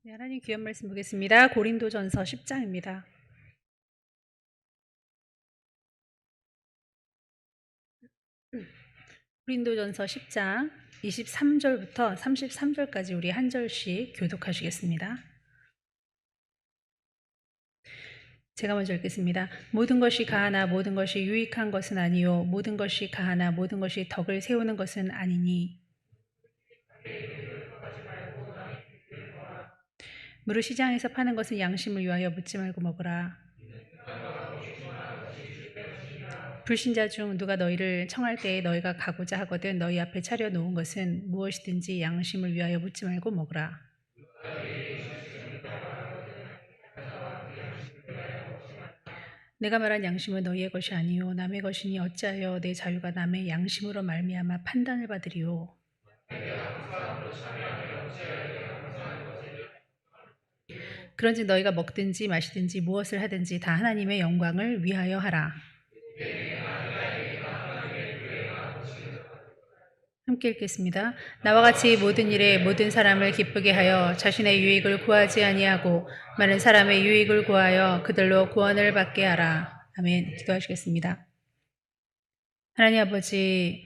네, 하나님 귀한 말씀 보겠습니다. 고린도전서 10장입니다. 고린도전서 10장 23절부터 33절까지 우리 한 절씩 교독하시겠습니다. 제가 먼저 읽겠습니다. 모든 것이 가하나 모든 것이 유익한 것은 아니요 모든 것이 가하나 모든 것이 덕을 세우는 것은 아니니 무릇 시장에서 파는 것은 양심을 위하여 묻지 말고 먹으라. 불신자 중 누가 너희를 청할 때에 너희가 가고자 하거든 너희 앞에 차려놓은 것은 무엇이든지 양심을 위하여 묻지 말고 먹으라. 내가 말한 양심은 너희의 것이 아니요 남의 것이니 어찌하여 내 자유가 남의 양심으로 말미암아 판단을 받으리요. 그런즉 너희가 먹든지 마시든지 무엇을 하든지 다 하나님의 영광을 위하여 하라. 함께 읽겠습니다. 나와 같이 모든 일에 모든 사람을 기쁘게 하여 자신의 유익을 구하지 아니하고 많은 사람의 유익을 구하여 그들로 구원을 받게 하라. 아멘. 기도하시겠습니다. 하나님 아버지,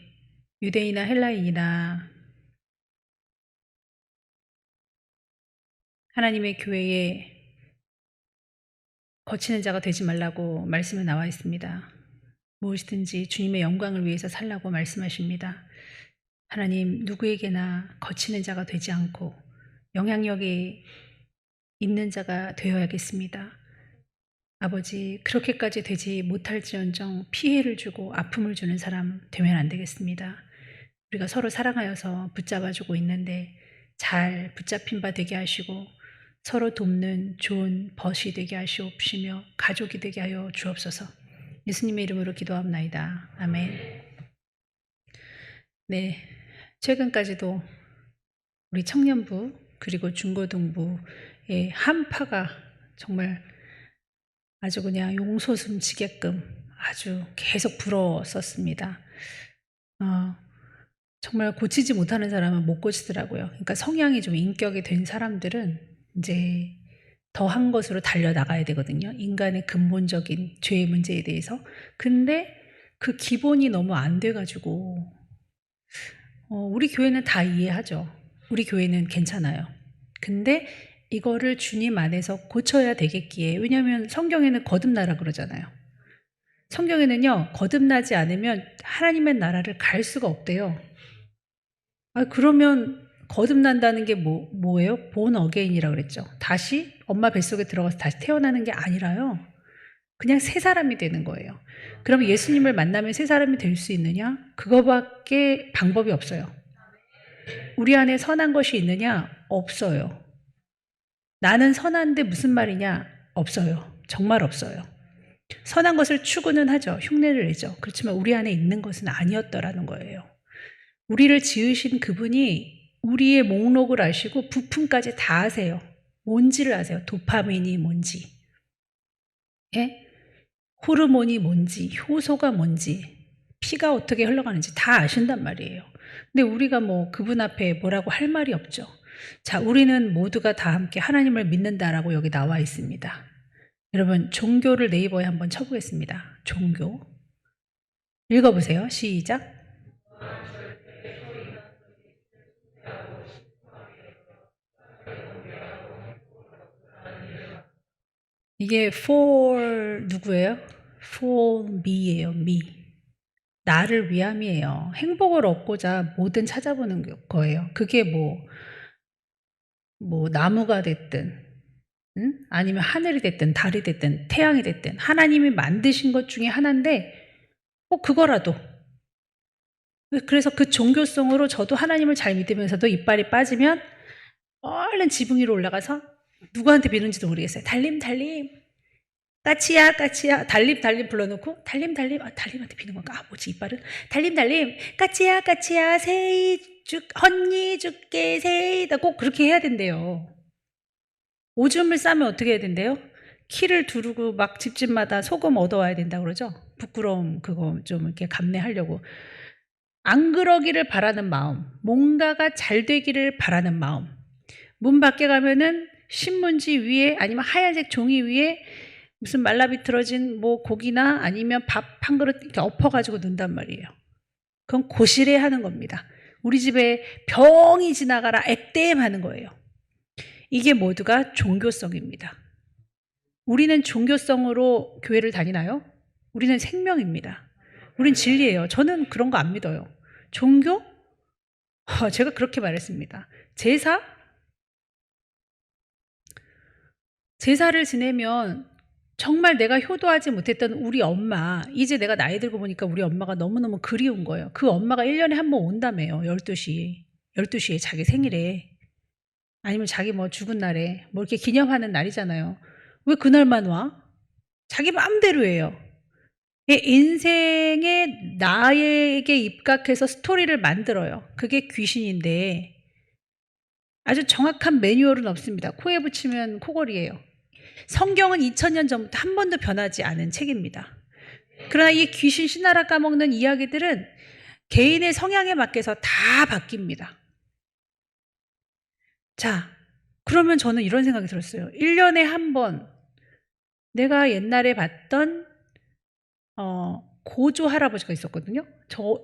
유대인이나 헬라인이나 하나님의 교회에 거치는 자가 되지 말라고 말씀에 나와 있습니다. 무엇이든지 주님의 영광을 위해서 살라고 말씀하십니다. 하나님, 누구에게나 거치는 자가 되지 않고 영향력이 있는 자가 되어야겠습니다. 아버지, 그렇게까지 되지 못할지언정 피해를 주고 아픔을 주는 사람 되면 안 되겠습니다. 우리가 서로 사랑하여서 붙잡아주고 있는데 잘 붙잡힌 바 되게 하시고 서로 돕는 좋은 벗이 되게 하시옵시며 가족이 되게 하여 주옵소서. 예수님의 이름으로 기도합나이다. 아멘. 네, 최근까지도 우리 청년부 그리고 중고등부의 한파가 정말 아주 그냥 용솟음치게끔 아주 계속 불었었습니다. 정말 고치지 못하는 사람은 못 고치더라고요. 그러니까 성향이 좀 인격이 된 사람들은 이제 더한 것으로 달려나가야 되거든요. 인간의 근본적인 죄의 문제에 대해서. 근데 그 기본이 너무 안 돼가지고 우리 교회는 다 이해하죠. 우리 교회는 괜찮아요. 근데 이거를 주님 안에서 고쳐야 되겠기에, 왜냐하면 성경에는 거듭나라 그러잖아요. 성경에는요, 거듭나지 않으면 하나님의 나라를 갈 수가 없대요. 그러면 거듭난다는 게 뭐예요? born again이라고 그랬죠. 다시 엄마 뱃속에 들어가서 다시 태어나는 게 아니라요. 그냥 새 사람이 되는 거예요. 그럼 예수님을 만나면 새 사람이 될 수 있느냐? 그거밖에 방법이 없어요. 우리 안에 선한 것이 있느냐? 없어요. 나는 선한데 무슨 말이냐? 없어요. 정말 없어요. 선한 것을 추구는 하죠. 흉내를 내죠. 그렇지만 우리 안에 있는 것은 아니었더라는 거예요. 우리를 지으신 그분이 우리의 목록을 아시고 부품까지 다 아세요. 뭔지를 아세요. 도파민이 뭔지, 예? 호르몬이 뭔지, 효소가 뭔지, 피가 어떻게 흘러가는지 다 아신단 말이에요. 근데 우리가 그분 앞에 뭐라고 할 말이 없죠. 자, 우리는 모두가 다 함께 하나님을 믿는다라고 여기 나와 있습니다. 여러분, 종교를 네이버에 한번 쳐보겠습니다. 종교. 읽어보세요. 시작. 이게 for 누구예요? for me예요. me. 나를 위함이에요. 행복을 얻고자 뭐든 찾아보는 거예요. 그게 나무가 됐든, 아니면 하늘이 됐든, 달이 됐든, 태양이 됐든, 하나님이 만드신 것 중에 하나인데, 그거라도. 그래서 그 종교성으로 저도 하나님을 잘 믿으면서도 이빨이 빠지면 얼른 지붕 위로 올라가서 누구한테 비는지도 모르겠어요. 달님, 까치야, 달님 불러놓고, 달님, 달님한테 비는 건가? 뭐지, 이빨은? 달님, 까치야, 새이 헌니 죽게, 새이다. 꼭 그렇게 해야 된대요. 오줌을 싸면 어떻게 해야 된대요? 키를 두르고 막 집집마다 소금 얻어와야 된다고 그러죠? 부끄러움, 그거 좀 이렇게 감내하려고. 안 그러기를 바라는 마음, 뭔가가 잘 되기를 바라는 마음. 문 밖에 가면은 신문지 위에 아니면 하얀색 종이 위에 무슨 말라비틀어진 뭐 고기나 아니면 밥 한 그릇 이렇게 엎어가지고 넣는단 말이에요. 그건 고시래 하는 겁니다. 우리 집에 병이 지나가라 액땜 하는 거예요. 이게 모두가 종교성입니다. 우리는 종교성으로 교회를 다니나요? 우리는 생명입니다. 우린 진리예요. 저는 그런 거 안 믿어요. 종교? 제가 그렇게 말했습니다. 제사를 지내면 정말 내가 효도하지 못했던 우리 엄마, 이제 내가 나이 들고 보니까 우리 엄마가 너무너무 그리운 거예요. 그 엄마가 1년에 한 번 온다며요. 12시에 자기 생일에. 아니면 자기 뭐 죽은 날에 뭐 이렇게 기념하는 날이잖아요. 왜 그날만 와? 자기 마음대로 해요. 인생에 나에게 입각해서 스토리를 만들어요. 그게 귀신인데 아주 정확한 매뉴얼은 없습니다. 코에 붙이면 코골이에요. 성경은 2000년 전부터 한 번도 변하지 않은 책입니다. 그러나 이 귀신 신나라 까먹는 이야기들은 개인의 성향에 맞게서 다 바뀝니다. 자, 그러면 저는 이런 생각이 들었어요. 1년에 한 번 내가 옛날에 봤던 고조 할아버지가 있었거든요. 저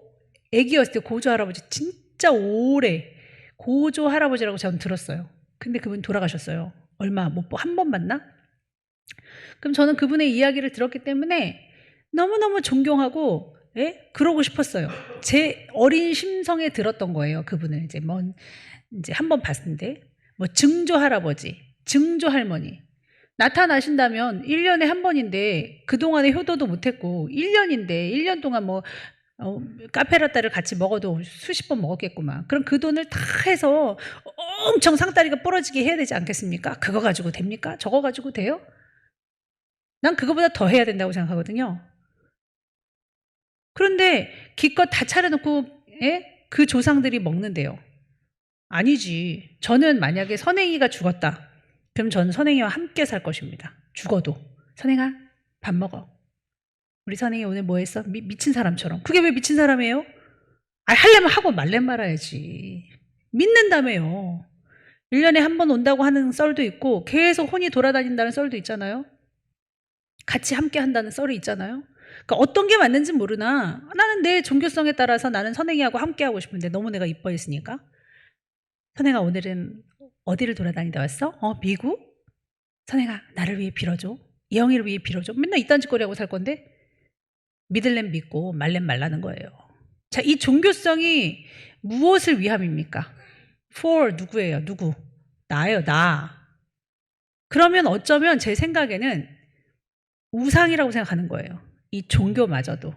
애기였을 때 고조 할아버지 진짜 오래 고조 할아버지라고 저는 들었어요. 근데 그분 돌아가셨어요. 얼마 못 한 번 봤나? 그럼 저는 그분의 이야기를 들었기 때문에 너무너무 존경하고 그러고 싶었어요. 제 어린 심성에 들었던 거예요. 그분을 이제 한 번 봤는데 뭐 증조 할아버지, 증조 할머니 나타나신다면 1년에 한 번인데 그동안에 효도도 못했고 1년인데 1년 동안 뭐 카페라떼를 같이 먹어도 수십 번 먹었겠구만. 그럼 그 돈을 다 해서 엄청 상다리가 부러지게 해야 되지 않겠습니까? 그거 가지고 됩니까? 저거 가지고 돼요? 난 그거보다 더 해야 된다고 생각하거든요. 그런데 기껏 다 차려놓고 그 조상들이 먹는데요. 아니지. 저는 만약에 선행이가 죽었다. 그럼 저는 선행이와 함께 살 것입니다. 죽어도. 선행아, 밥 먹어. 우리 선행이 오늘 뭐 했어? 미친 사람처럼. 그게 왜 미친 사람이에요? 하려면 하고 말래 말아야지. 믿는다며요. 1년에 한 번 온다고 하는 썰도 있고 계속 혼이 돌아다닌다는 썰도 있잖아요. 같이 함께 한다는 썰이 있잖아요. 그러니까 어떤 게 맞는지 모르나 나는 내 종교성에 따라서 나는 선행이하고 함께 하고 싶은데 너무 내가 이뻐했으니까. 선행아, 오늘은 어디를 돌아다니다 왔어? 미국? 선행아, 나를 위해 빌어줘. 이영이를 위해 빌어줘. 맨날 이딴 짓거리 하고 살 건데 믿을렘 믿고 말렘 말라는 거예요. 자, 이 종교성이 무엇을 위함입니까? for 누구예요? 누구? 나예요, 나. 그러면 어쩌면 제 생각에는 우상이라고 생각하는 거예요. 이 종교마저도.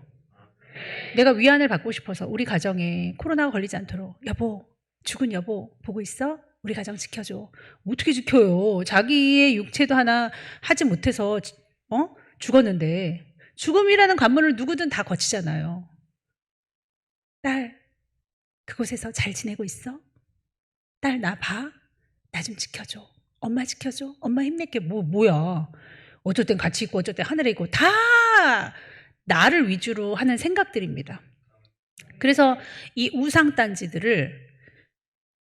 내가 위안을 받고 싶어서 우리 가정에 코로나가 걸리지 않도록 여보, 죽은 여보 보고 있어? 우리 가정 지켜줘. 어떻게 지켜요? 자기의 육체도 하나 하지 못해서 죽었는데 죽음이라는 관문을 누구든 다 거치잖아요. 딸, 그곳에서 잘 지내고 있어? 딸, 나 봐? 나 좀 지켜줘. 엄마 지켜줘. 엄마 힘낼게. 뭐야. 어쩔 땐 같이 있고 어쩔 땐 하늘에 있고 다 나를 위주로 하는 생각들입니다. 그래서 이 우상단지들을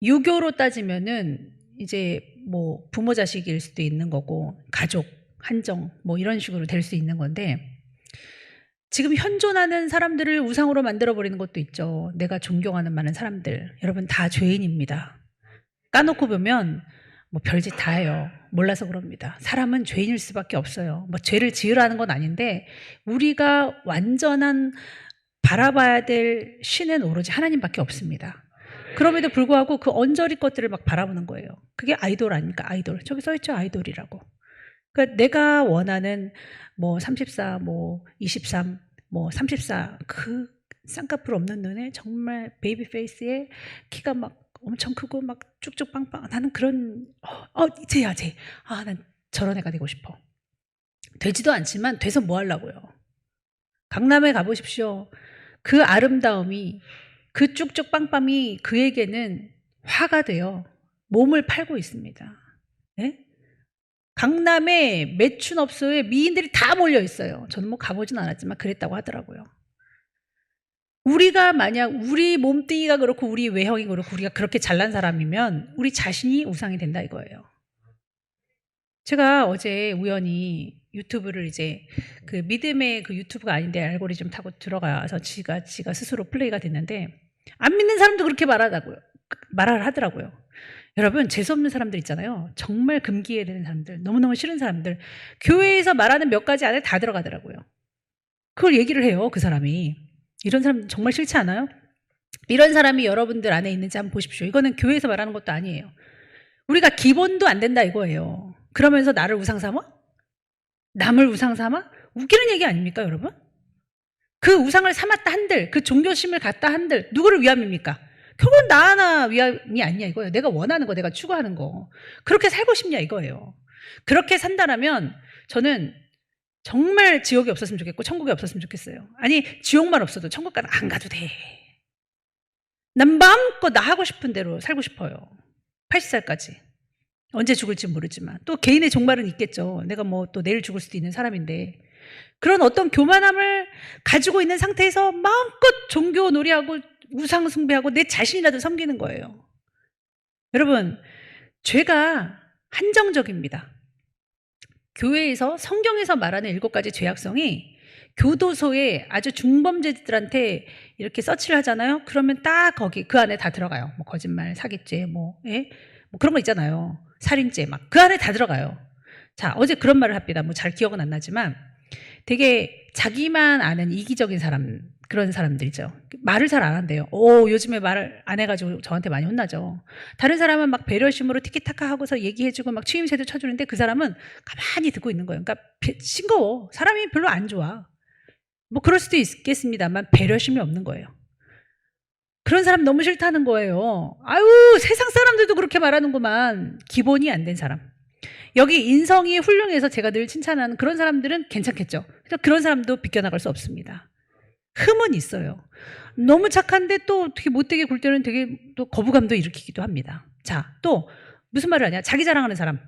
유교로 따지면은 이제 뭐 부모 자식일 수도 있는 거고 가족, 한정 뭐 이런 식으로 될 수 있는 건데 지금 현존하는 사람들을 우상으로 만들어버리는 것도 있죠. 내가 존경하는 많은 사람들. 여러분 다 죄인입니다. 까놓고 보면 뭐 별짓 다 해요. 몰라서 그럽니다. 사람은 죄인일 수밖에 없어요. 뭐 죄를 지으라는 건 아닌데 우리가 완전한 바라봐야 될 신은 오로지 하나님밖에 없습니다. 그럼에도 불구하고 그 언저리 것들을 막 바라보는 거예요. 그게 아이돌 아닙니까? 아이돌. 저기 써있죠? 아이돌이라고. 그러니까 내가 원하는 뭐 34, 뭐 23, 뭐 34 그 쌍꺼풀 없는 눈에 정말 베이비 페이스에 키가 막 엄청 크고 막 쭉쭉 빵빵 나는 그런 쟤야 쟤. 난 저런 애가 되고 싶어. 되지도 않지만 돼서 뭐 하려고요. 강남에 가보십시오. 그 아름다움이 그 쭉쭉 빵빵이 그에게는 화가 돼요. 몸을 팔고 있습니다. 네? 강남에 매춘업소에 미인들이 다 몰려 있어요. 저는 뭐 가보진 않았지만 그랬다고 하더라고요. 우리가 만약 우리 몸뚱이가 그렇고 우리 외형이 그렇고 우리가 그렇게 잘난 사람이면 우리 자신이 우상이 된다 이거예요. 제가 어제 우연히 유튜브를 이제 그 믿음의 그 유튜브가 아닌데 알고리즘 타고 들어가서 지가 스스로 플레이가 됐는데 안 믿는 사람도 그렇게 말을 하더라고요. 여러분, 재수없는 사람들 있잖아요. 정말 금기해야 되는 사람들, 너무너무 싫은 사람들, 교회에서 말하는 몇 가지 안에 다 들어가더라고요. 그걸 얘기를 해요, 그 사람이. 이런 사람 정말 싫지 않아요? 이런 사람이 여러분들 안에 있는지 한번 보십시오. 이거는 교회에서 말하는 것도 아니에요. 우리가 기본도 안 된다 이거예요. 그러면서 나를 우상 삼아? 남을 우상 삼아? 웃기는 얘기 아닙니까, 여러분? 그 우상을 삼았다 한들, 그 종교심을 갖다 한들 누구를 위함입니까? 결국은 나 하나 위함이 아니냐 이거예요. 내가 원하는 거, 내가 추구하는 거. 그렇게 살고 싶냐 이거예요. 그렇게 산다라면 저는 정말 지옥이 없었으면 좋겠고 천국이 없었으면 좋겠어요. 아니, 지옥만 없어도 천국까지 안 가도 돼. 난 마음껏 나 하고 싶은 대로 살고 싶어요. 80살까지. 언제 죽을지 모르지만. 또 개인의 종말은 있겠죠. 내가 뭐 또 내일 죽을 수도 있는 사람인데. 그런 어떤 교만함을 가지고 있는 상태에서 마음껏 종교 놀이하고 우상 숭배하고 내 자신이라도 섬기는 거예요. 여러분, 죄가 한정적입니다. 교회에서 성경에서 말하는 7가지 죄악성이 교도소에 아주 중범죄들한테 이렇게 서치를 하잖아요. 그러면 딱 거기 그 안에 다 들어가요. 뭐 거짓말, 사기죄, 뭐 그런 거 있잖아요. 살인죄 막 그 안에 다 들어가요. 자, 어제 그런 말을 합니다. 뭐 잘 기억은 안 나지만 되게 자기만 아는 이기적인 사람, 그런 사람들이죠. 말을 잘 안 한대요. 요즘에 말을 안 해가지고 저한테 많이 혼나죠. 다른 사람은 막 배려심으로 티키타카 하고서 얘기해주고 막 추임새도 쳐주는데 그 사람은 가만히 듣고 있는 거예요. 그러니까 싱거워. 사람이 별로 안 좋아. 뭐 그럴 수도 있겠습니다만 배려심이 없는 거예요. 그런 사람 너무 싫다는 거예요. 아유, 세상 사람들도 그렇게 말하는구만. 기본이 안 된 사람. 여기 인성이 훌륭해서 제가 늘 칭찬하는 그런 사람들은 괜찮겠죠. 그런 사람도 비껴나갈 수 없습니다. 흠은 있어요. 너무 착한데 또 어떻게 못되게 굴 때는 되게 또 거부감도 일으키기도 합니다. 자, 또 무슨 말을 하냐? 자기 자랑하는 사람.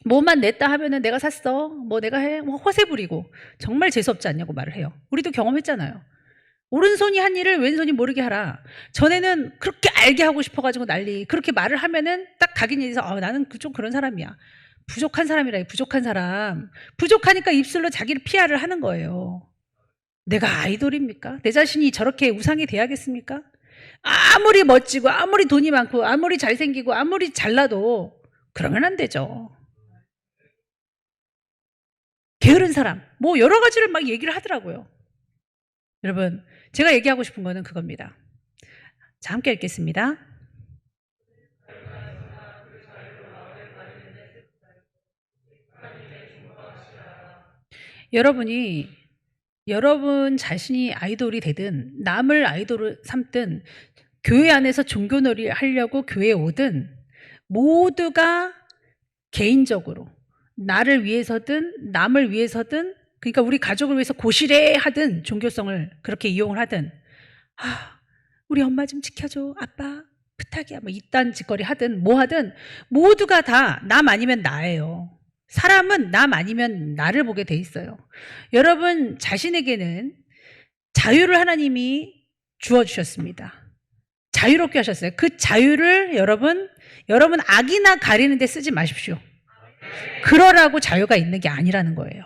뭐만 냈다 하면은 내가 샀어. 뭐 내가 해. 뭐 허세 부리고 정말 재수없지 않냐고 말을 해요. 우리도 경험했잖아요. 오른손이 한 일을 왼손이 모르게 하라. 전에는 그렇게 알게 하고 싶어가지고 난리. 그렇게 말을 하면은 딱 각인이 돼서 나는 좀 그런 사람이야. 부족한 사람이라. 부족한 사람. 부족하니까 입술로 자기를 PR을 하는 거예요. 내가 아이돌입니까? 내 자신이 저렇게 우상이 돼야겠습니까? 아무리 멋지고 아무리 돈이 많고 아무리 잘생기고 아무리 잘나도 그러면 안 되죠. 게으른 사람, 뭐 여러 가지를 막 얘기를 하더라고요. 여러분, 제가 얘기하고 싶은 거는 그겁니다. 자, 함께 읽겠습니다. 여러분 자신이 아이돌이 되든 남을 아이돌을 삼든 교회 안에서 종교놀이 하려고 교회에 오든 모두가 개인적으로 나를 위해서든 남을 위해서든, 그러니까 우리 가족을 위해서 고시래 하든 종교성을 그렇게 이용을 하든, 우리 엄마 좀 지켜줘, 아빠 부탁이야, 뭐 이딴 짓거리 하든 뭐 하든 모두가 다 남 아니면 나예요. 사람은 남 아니면 나를 보게 돼 있어요. 여러분 자신에게는 자유를 하나님이 주어주셨습니다. 자유롭게 하셨어요. 그 자유를 여러분 악이나 가리는 데 쓰지 마십시오. 그러라고 자유가 있는 게 아니라는 거예요.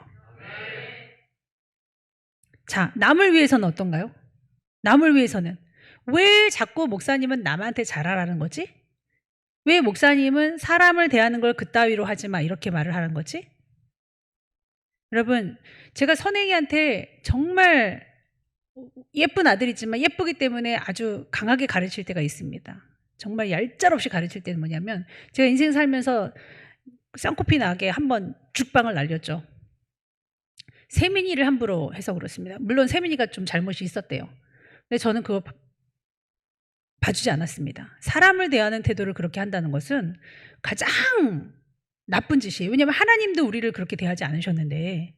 자, 남을 위해서는 어떤가요? 남을 위해서는 왜 자꾸 목사님은 남한테 잘하라는 거지? 왜 목사님은 사람을 대하는 걸 그따위로 하지 마 이렇게 말을 하는 거지? 여러분, 제가 선행이한테 정말 예쁜 아들이지만 예쁘기 때문에 아주 강하게 가르칠 때가 있습니다. 정말 얄짤없이 가르칠 때는 뭐냐면, 제가 인생 살면서 쌍코피 나게 한번 죽방을 날렸죠. 세민이를 함부로 해서 그렇습니다. 물론 세민이가 좀 잘못이 있었대요. 근데 저는 그거 봐주지 않았습니다. 사람을 대하는 태도를 그렇게 한다는 것은 가장 나쁜 짓이에요. 왜냐하면 하나님도 우리를 그렇게 대하지 않으셨는데,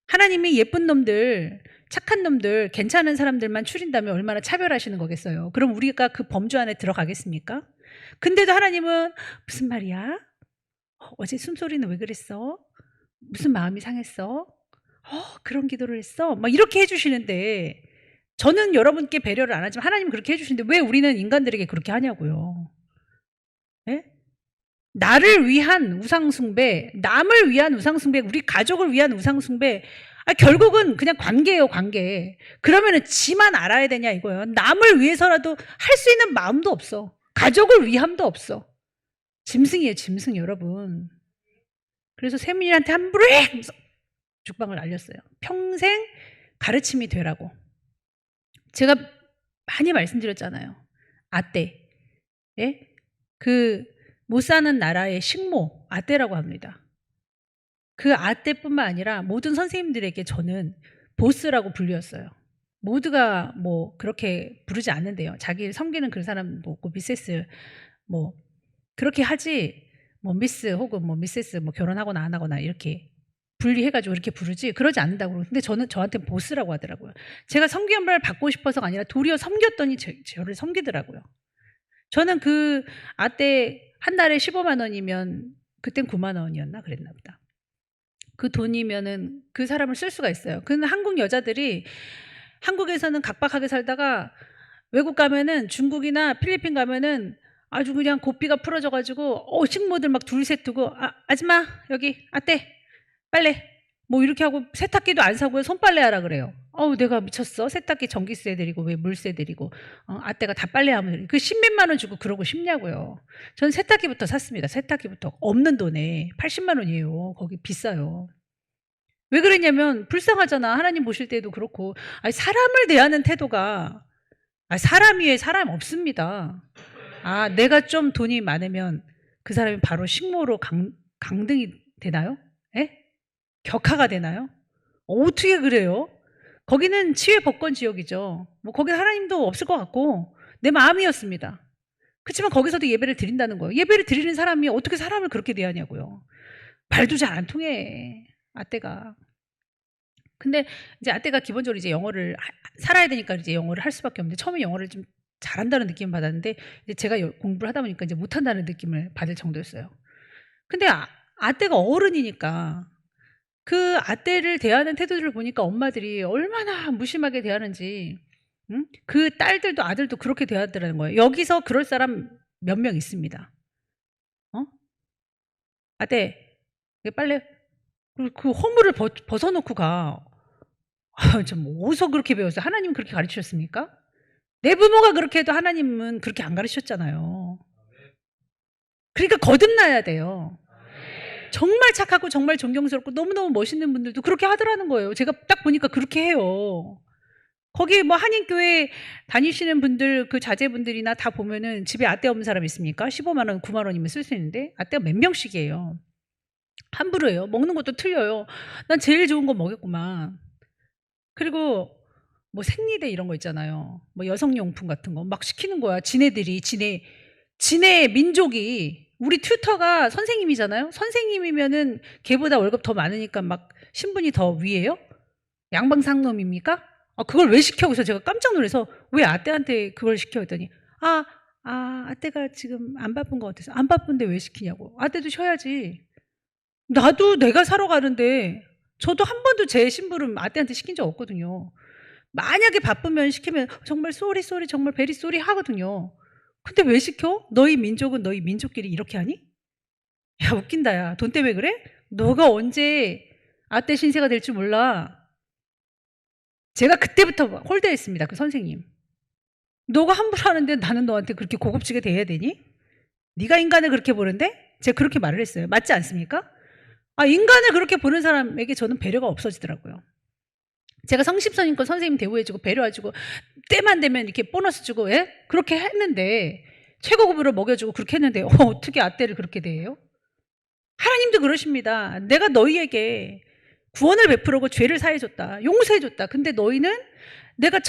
하나님이 예쁜 놈들, 착한 놈들, 괜찮은 사람들만 추린다면 얼마나 차별하시는 거겠어요. 그럼 우리가 그 범주 안에 들어가겠습니까? 근데도 하나님은 무슨 말이야? 어제 숨소리는 왜 그랬어? 무슨 마음이 상했어? 그런 기도를 했어? 막 이렇게 해주시는데, 저는 여러분께 배려를 안 하지만 하나님은 그렇게 해주시는데 왜 우리는 인간들에게 그렇게 하냐고요. 네? 나를 위한 우상숭배, 남을 위한 우상숭배, 우리 가족을 위한 우상숭배, 결국은 그냥 관계예요, 관계. 그러면은 지만 알아야 되냐 이거예요. 남을 위해서라도 할 수 있는 마음도 없어. 가족을 위함도 없어. 짐승이에요, 짐승 여러분. 그래서 세민이한테 함부로 해! 하면서 죽방을 날렸어요. 평생 가르침이 되라고. 제가 많이 말씀드렸잖아요. 아떼. 예? 못 사는 나라의 식모, 아떼라고 합니다. 그 아떼뿐만 아니라 모든 선생님들에게 저는 보스라고 불렸어요. 모두가 뭐 그렇게 부르지 않는데요. 자기를 섬기는 그 사람 뭐고 미세스 뭐 그렇게 하지 뭐 미스 혹은 뭐 미세스 뭐 결혼하거나 안 하거나 이렇게 분리해가지고 이렇게 부르지 그러지 않는다고. 근데 저한테 보스라고 하더라고요. 제가 섬김을 받고 싶어서가 아니라 도리어 섬겼더니 저를 섬기더라고요. 저는 그 아떼 한 달에 15만 원이면 그땐 9만 원이었나 그랬나 보다. 그 돈이면은 그 사람을 쓸 수가 있어요. 근데 한국 여자들이 한국에서는 각박하게 살다가 외국 가면은 중국이나 필리핀 가면은 아주 그냥 고삐가 풀어져가지고 식모들 막 둘 셋 두고 아줌마 여기 아떼 빨래 뭐 이렇게 하고 세탁기도 안 사고요. 손빨래 하라 그래요. 내가 미쳤어. 세탁기 전기세 드리고 왜 물세 드리고 아떼가 다 빨래하면 그 10몇만 원 주고 그러고 싶냐고요. 전 세탁기부터 샀습니다. 세탁기부터 없는 돈에 80만 원이에요. 거기 비싸요. 왜 그랬냐면 불쌍하잖아. 하나님 보실 때도 그렇고 사람을 대하는 태도가 사람 위에 사람 없습니다. 내가 좀 돈이 많으면 그 사람이 바로 식모로 강등이 되나요? 예? 격하가 되나요? 어떻게 그래요? 거기는 치외 법권 지역이죠. 뭐 거기 하나님도 없을 것 같고 내 마음이었습니다. 그렇지만 거기서도 예배를 드린다는 거예요. 예배를 드리는 사람이 어떻게 사람을 그렇게 대하냐고요. 말도 잘 안 통해. 아떼가. 근데 이제 아떼가 기본적으로 이제 영어를 살아야 되니까 이제 영어를 할 수밖에 없는데 처음에 영어를 좀 잘한다는 느낌을 받았는데 이제 제가 공부를 하다 보니까 이제 못한다는 느낌을 받을 정도였어요. 근데 아떼가 어른이니까 그 아떼를 대하는 태도들을 보니까 엄마들이 얼마나 무심하게 대하는지, 응? 그 딸들도 아들도 그렇게 대하더라는 거예요. 여기서 그럴 사람 몇 명 있습니다. 아떼 빨래 그 허물을 벗어놓고 가. 좀 어디서 그렇게 배웠어요? 하나님 그렇게 가르치셨습니까? 내 부모가 그렇게 해도 하나님은 그렇게 안 가르치셨잖아요. 그러니까 거듭나야 돼요. 정말 착하고 정말 존경스럽고 너무너무 멋있는 분들도 그렇게 하더라는 거예요. 제가 딱 보니까 그렇게 해요. 거기 뭐 한인교회 다니시는 분들 그 자제분들이나 다 보면은 집에 아떼 없는 사람 있습니까? 15만 원, 9만 원이면 쓸 수 있는데 아떼가 몇 명씩이에요. 함부로 해요. 먹는 것도 틀려요. 난 제일 좋은 거 먹였구만. 그리고 뭐 생리대 이런 거 있잖아요. 뭐 여성용품 같은 거 막 시키는 거야. 지네 민족이. 우리 튜터가 선생님이잖아요. 선생님이면은 걔보다 월급 더 많으니까 막 신분이 더 위에요? 양방상놈입니까? 그걸 왜 시켜? 그래서 제가 깜짝 놀라서 왜 아떼한테 그걸 시켜? 했더니 아떼가 지금 안 바쁜 것 같아서. 안 바쁜데 왜 시키냐고. 아떼도 쉬어야지. 나도 내가 사러 가는데 저도 한 번도 제 심부름 아떼한테 시킨 적 없거든요. 만약에 바쁘면 시키면 정말 쏘리 정말 베리 쏘리 하거든요. 근데 왜 시켜? 너희 민족은 너희 민족끼리 이렇게 하니? 야 웃긴다 야. 돈 때문에 그래? 너가 언제 아떼 신세가 될 줄 몰라. 제가 그때부터 홀대했습니다. 그 선생님. 너가 함부로 하는데 나는 너한테 그렇게 고급지게 대해야 되니? 네가 인간을 그렇게 보는데? 제가 그렇게 말을 했어요. 맞지 않습니까? 인간을 그렇게 보는 사람에게 저는 배려가 없어지더라고요. 제가 성심성의껏 선생님 대우해주고 배려해주고 때만 되면 이렇게 보너스 주고 그렇게 했는데 최고급으로 먹여주고 그렇게 했는데 어떻게 아떼를 그렇게 대해요? 하나님도 그러십니다. 내가 너희에게 구원을 베풀고 죄를 사해줬다. 용서해줬다. 근데 너희는 내가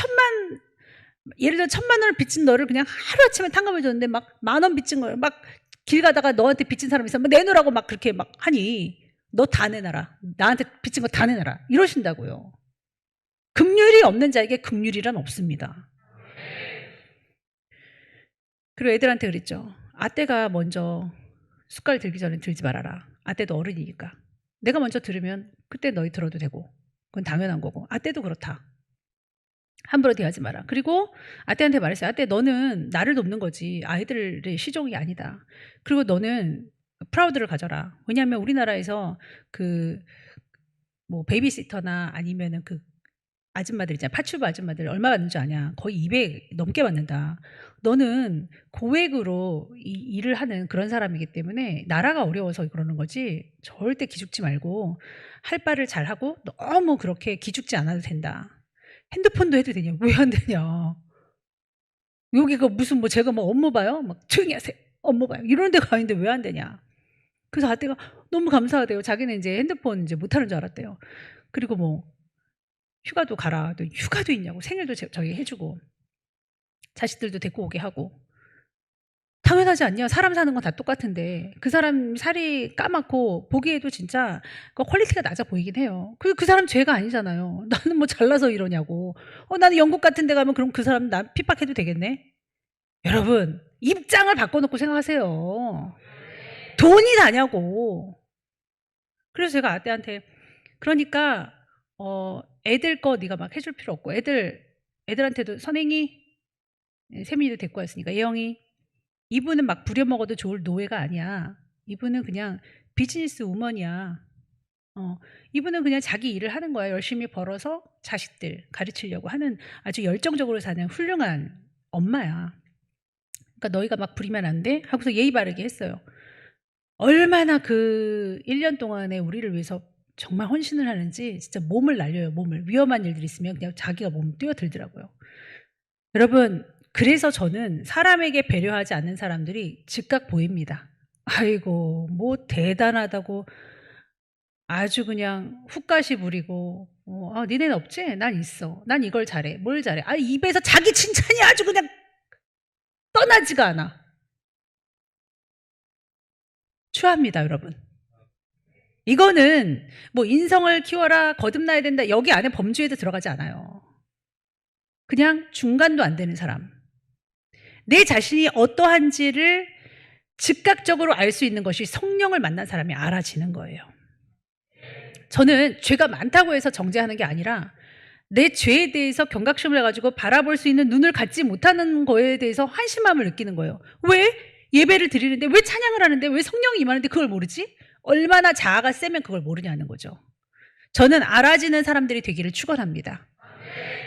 예를 들어 1,000만 원을 빚진 너를 그냥 하루아침에 탕감해줬는데 막 10,000원 빚진 걸 막 길 가다가 너한테 빚진 사람 있으면 내놓으라고 막 그렇게 막 하니 너 다 내놔라. 나한테 빚진 거 다 내놔라. 이러신다고요. 긍휼이 없는 자에게 긍휼이란 없습니다. 그리고 애들한테 그랬죠. 아떼가 먼저 숟갈 들기 전에 들지 말아라. 아떼도 어른이니까. 내가 먼저 들으면 그때 너희 들어도 되고 그건 당연한 거고. 아떼도 그렇다. 함부로 대하지 마라. 그리고 아떼한테 말했어요. 아떼 너는 나를 돕는 거지 아이들의 시종이 아니다. 그리고 너는 프라우드를 가져라. 왜냐하면 우리나라에서 그 뭐 베이비시터나 아니면은 그 아줌마들 있잖아. 파출부 아줌마들 얼마 받는 줄 아냐? 거의 200 넘게 받는다. 너는 고액으로 이 일을 하는 그런 사람이기 때문에 나라가 어려워서 그러는 거지. 절대 기죽지 말고 할 바를 잘하고 너무 그렇게 기죽지 않아도 된다. 핸드폰도 해도 되냐? 왜 안 되냐? 여기가 무슨 뭐 제가 뭐 업무 봐요? 막 조용히 하세요. 업무 봐요. 이런 데가 아닌데 왜 안 되냐? 그래서 아떼가 너무 감사하대요. 자기는 이제 핸드폰 이제 못하는 줄 알았대요. 그리고 뭐 휴가도 가라. 또 휴가도 있냐고. 생일도 저희 해주고 자식들도 데리고 오게 하고. 당연하지 않냐? 사람 사는 건 다 똑같은데 그 사람 살이 까맣고 보기에도 진짜 그 퀄리티가 낮아 보이긴 해요. 그 사람 죄가 아니잖아요. 나는 뭐 잘나서 이러냐고. 나는 영국 같은 데 가면 그럼 그 사람 나 핍박해도 되겠네? 여러분 입장을 바꿔놓고 생각하세요. 돈이 다냐고. 그래서 제가 아떼한테 그러니까 애들 거 네가 막 해줄 필요 없고 애들한테도 선행이 세민이도 데리고 왔으니까 예영이 이분은 막 부려먹어도 좋을 노예가 아니야. 이분은 그냥 비즈니스 우먼이야. 이분은 그냥 자기 일을 하는 거야. 열심히 벌어서 자식들 가르치려고 하는 아주 열정적으로 사는 훌륭한 엄마야. 그러니까 너희가 막 부리면 안 돼? 하고서 예의 바르게 했어요. 얼마나 그 1년 동안에 우리를 위해서 정말 헌신을 하는지 진짜 몸을 날려요. 몸을. 위험한 일들이 있으면 그냥 자기가 몸 뛰어들더라고요. 여러분 그래서 저는 사람에게 배려하지 않는 사람들이 즉각 보입니다. 아이고 뭐 대단하다고 아주 그냥 훅가시 부리고 니네는 없지? 난 있어. 난 이걸 잘해. 뭘 잘해? 입에서 자기 칭찬이 아주 그냥 떠나지가 않아. 추합니다 여러분. 이거는 뭐 인성을 키워라 거듭나야 된다 여기 안에 범주에도 들어가지 않아요. 그냥 중간도 안 되는 사람. 내 자신이 어떠한지를 즉각적으로 알 수 있는 것이 성령을 만난 사람이 알아지는 거예요. 저는 죄가 많다고 해서 정죄하는 게 아니라 내 죄에 대해서 경각심을 해가지고 바라볼 수 있는 눈을 갖지 못하는 거에 대해서 한심함을 느끼는 거예요. 왜? 예배를 드리는데 왜 찬양을 하는데 왜 성령이 임하는데 그걸 모르지? 얼마나 자아가 세면 그걸 모르냐는 거죠. 저는 알아지는 사람들이 되기를 축원합니다.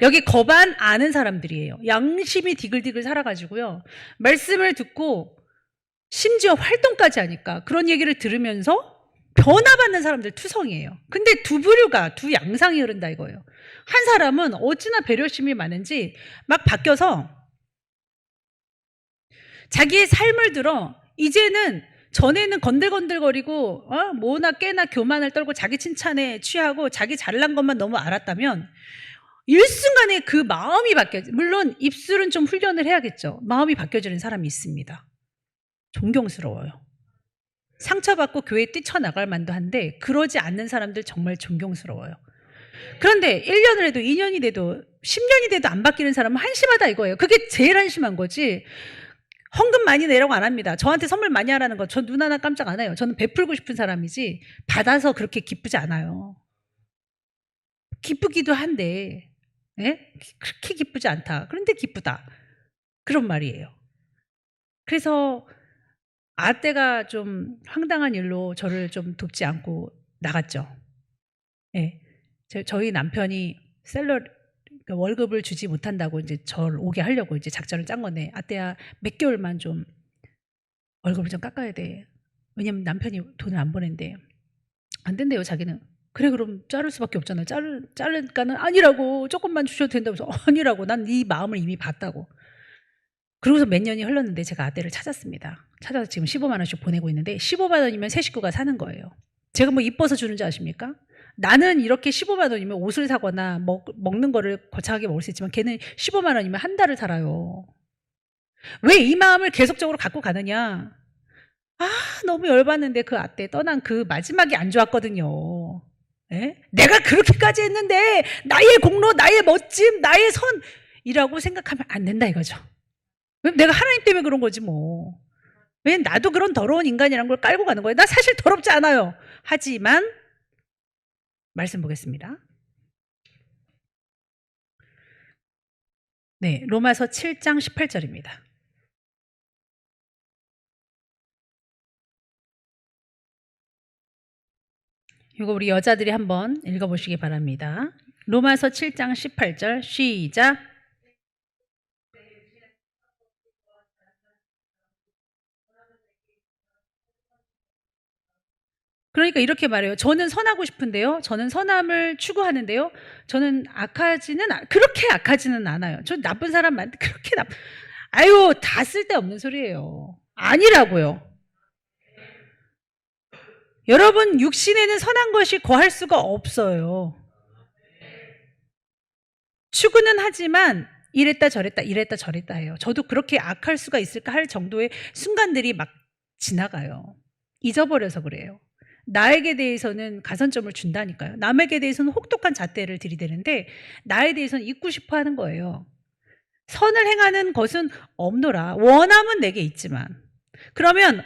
여기 거반 아는 사람들이에요. 양심이 디글디글 살아가지고요. 말씀을 듣고 심지어 활동까지 하니까 그런 얘기를 들으면서 변화받는 사람들 투성이에요. 근데 두 부류가 두 양상이 흐른다 이거예요. 한 사람은 어찌나 배려심이 많은지 막 바뀌어서 자기의 삶을 들어 이제는 전에는 건들건들거리고 뭐나 깨나 교만을 떨고 자기 칭찬에 취하고 자기 잘난 것만 너무 알았다면 일순간에 그 마음이 바뀌어져. 물론 입술은 좀 훈련을 해야겠죠. 마음이 바뀌어지는 사람이 있습니다. 존경스러워요. 상처받고 교회에 뛰쳐나갈 만도 한데 그러지 않는 사람들 정말 존경스러워요. 그런데 1년을 해도 2년이 돼도 10년이 돼도 안 바뀌는 사람은 한심하다 이거예요. 그게 제일 한심한 거지. 헌금 많이 내라고 안 합니다. 저한테 선물 많이 하라는 거 저 눈 하나 깜짝 안 해요. 저는 베풀고 싶은 사람이지 받아서 그렇게 기쁘지 않아요. 기쁘기도 한데 그렇게 기쁘지 않다. 그런데 기쁘다. 그런 말이에요. 그래서 아떼가 좀 황당한 일로 저를 좀 돕지 않고 나갔죠. 예. 저희 남편이 그러니까 월급을 주지 못한다고 이제 저를 오게 하려고 이제 작전을 짠 건데 아떼야 몇 개월만 좀 월급을 좀 깎아야 돼. 왜냐면 남편이 돈을 안 보낸대. 안 된대요 자기는. 그래 그럼 자를 수밖에 없잖아요. 자를까는 아니라고 조금만 주셔도 된다고 해서 아니라고 난 네 마음을 이미 봤다고. 그러고서 몇 년이 흘렀는데 제가 아떼를 찾았습니다. 찾아서 지금 15만 원씩 보내고 있는데 15만 원이면 세 식구가 사는 거예요. 제가 뭐 이뻐서 주는지 아십니까? 나는 이렇게 15만 원이면 옷을 사거나 먹는 거를 거창하게 먹을 수 있지만 걔는 15만 원이면 한 달을 살아요. 왜 이 마음을 계속적으로 갖고 가느냐? 너무 열받는데 그 아떼 떠난 그 마지막이 안 좋았거든요. 내가 그렇게까지 했는데 나의 공로, 나의 멋짐, 나의 선이라고 생각하면 안 된다 이거죠. 내가 하나님 때문에 그런 거지 뭐. 왜 나도 그런 더러운 인간이라는 걸 깔고 가는 거예요. 나 사실 더럽지 않아요. 하지만 말씀 보겠습니다. 네, 로마서 7장 18절입니다. 이거 우리 여자들이 한번 읽어보시기 바랍니다. 로마서 7장 18절 시작. 그러니까 이렇게 말해요. 저는 선하고 싶은데요. 저는 선함을 추구하는데요. 저는 그렇게 악하지는 않아요. 저 나쁜 사람 그렇게 아유, 다 쓸데없는 소리예요. 아니라고요. 여러분, 육신에는 선한 것이 거할 수가 없어요. 추구는 하지만 이랬다 저랬다 해요. 저도 그렇게 악할 수가 있을까 할 정도의 순간들이 막 지나가요. 잊어버려서 그래요. 나에게 대해서는 가산점을 준다니까요. 남에게 대해서는 혹독한 잣대를 들이대는데 나에 대해서는 잊고 싶어 하는 거예요. 선을 행하는 것은 없노라. 원함은 내게 있지만. 그러면